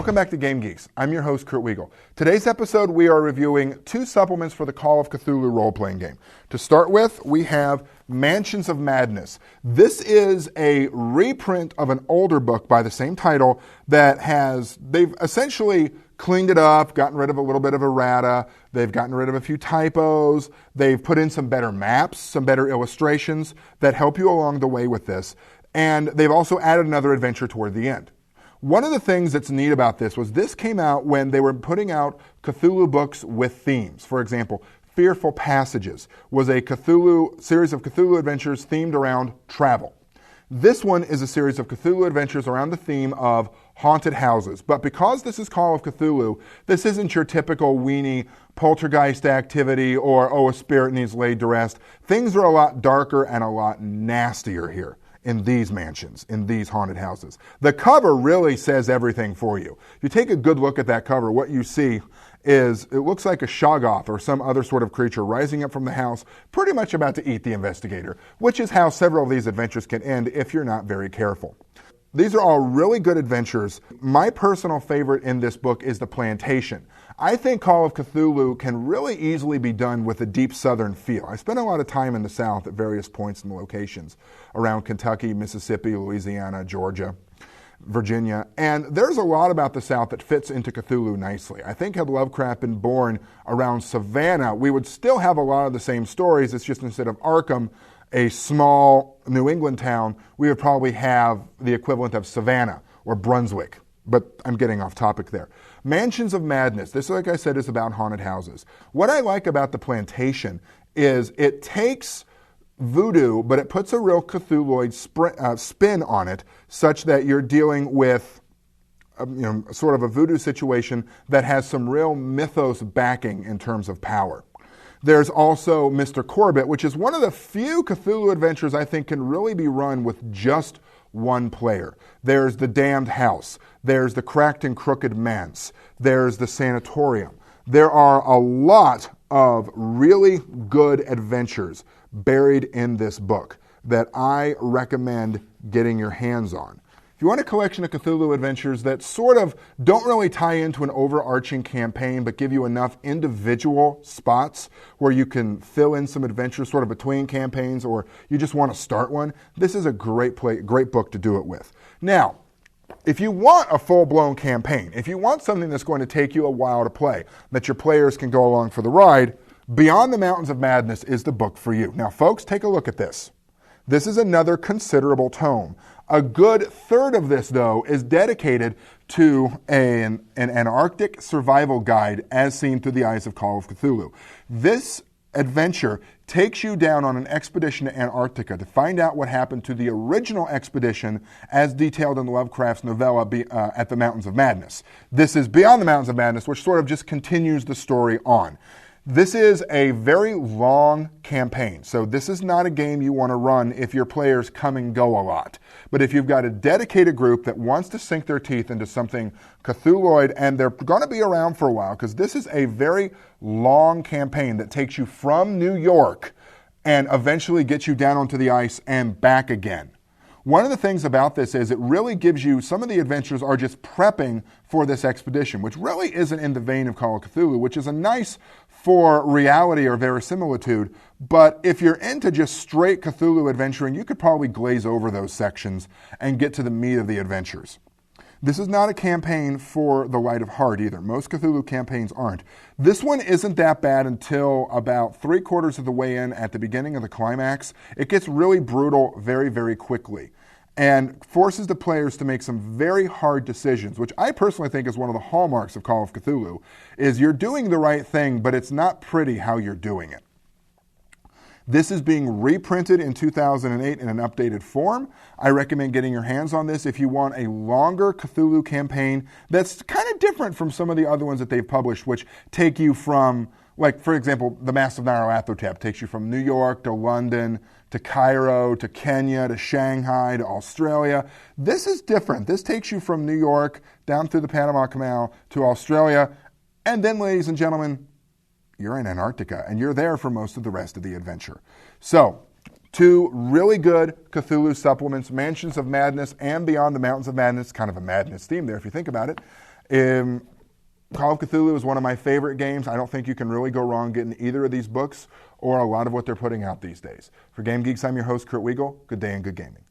Welcome back to Game Geeks. I'm your host, Kurt Wiegel. Today's episode, we are reviewing 2 supplements for the Call of Cthulhu role-playing game. To start with, we have Mansions of Madness. This is a reprint of an older book by the same title they've essentially cleaned it up, gotten rid of a little bit of errata, they've gotten rid of a few typos, they've put in some better maps, some better illustrations that help you along the way with this, and they've also added another adventure toward the end. One of the things that's neat about this was this came out when they were putting out Cthulhu books with themes. For example, Fearful Passages was a series of Cthulhu adventures themed around travel. This one is a series of Cthulhu adventures around the theme of haunted houses. But because this is Call of Cthulhu, this isn't your typical weenie poltergeist activity or, a spirit needs laid to rest. Things are a lot darker and a lot nastier here in these mansions, in these haunted houses. The cover really says everything for you. If you take a good look at that cover, what you see is it looks like a Shoggoth or some other sort of creature rising up from the house, pretty much about to eat the investigator, which is how several of these adventures can end if you're not very careful. These are all really good adventures. My personal favorite in this book is The Plantation. I think Call of Cthulhu can really easily be done with a deep southern feel. I spent a lot of time in the South at various points and locations around Kentucky, Mississippi, Louisiana, Georgia, Virginia, and there's a lot about the South that fits into Cthulhu nicely. I think had Lovecraft been born around Savannah, we would still have a lot of the same stories. It's just instead of Arkham, a small New England town, we would probably have the equivalent of Savannah or Brunswick. But I'm getting off topic there. Mansions of Madness. This, like I said, is about haunted houses. What I like about The Plantation is it takes voodoo, but it puts a real Cthulhuoid spin on it, such that you're dealing with sort of a voodoo situation that has some real mythos backing in terms of power. There's also Mr. Corbett, which is one of the few Cthulhu adventures I think can really be run with just one player. There's the Damned House. There's the Cracked and Crooked Manse. There's the Sanatorium. There are a lot of really good adventures buried in this book that I recommend getting your hands on. If you want a collection of Cthulhu adventures that sort of don't really tie into an overarching campaign but give you enough individual spots where you can fill in some adventures sort of between campaigns, or you just want to start one, this is a great book to do it with. Now, if you want a full-blown campaign, if you want something that's going to take you a while to play, that your players can go along for the ride, Beyond the Mountains of Madness is the book for you. Now, folks, take a look at this. This is another considerable tome. A good third of this, though, is dedicated to an Antarctic survival guide as seen through the eyes of Call of Cthulhu. This adventure takes you down on an expedition to Antarctica to find out what happened to the original expedition as detailed in Lovecraft's novella At the Mountains of Madness. This is Beyond the Mountains of Madness, which sort of just continues the story on. This is a very long campaign, so this is not a game you want to run if your players come and go a lot. But if you've got a dedicated group that wants to sink their teeth into something Cthulhuoid, and they're going to be around for a while, because this is a very long campaign that takes you from New York and eventually gets you down onto the ice and back again. One of the things about this is it really gives you, some of the adventures are just prepping for this expedition, which really isn't in the vein of Call of Cthulhu, which is a nice for reality or verisimilitude. But if you're into just straight Cthulhu adventuring, you could probably glaze over those sections and get to the meat of the adventures. This is not a campaign for the light of heart either. Most Cthulhu campaigns aren't. This one isn't that bad until about 3/4 of the way in at the beginning of the climax. It gets really brutal very, very quickly and forces the players to make some very hard decisions, which I personally think is one of the hallmarks of Call of Cthulhu, is you're doing the right thing, but it's not pretty how you're doing it. This is being reprinted in 2008 in an updated form. I recommend getting your hands on this if you want a longer Cthulhu campaign that's kind of different from some of the other ones that they've published, which take you from, like, for example, The Mask of Nyarlathotep takes you from New York to London to Cairo to Kenya to Shanghai to Australia. This is different. This takes you from New York down through the Panama Canal to Australia, and then, ladies and gentlemen, you're in Antarctica, and you're there for most of the rest of the adventure. So, 2 really good Cthulhu supplements, Mansions of Madness and Beyond the Mountains of Madness, kind of a madness theme there if you think about it. Call of Cthulhu is one of my favorite games. I don't think you can really go wrong getting either of these books or a lot of what they're putting out these days. For Game Geeks, I'm your host, Kurt Wiegel. Good day and good gaming.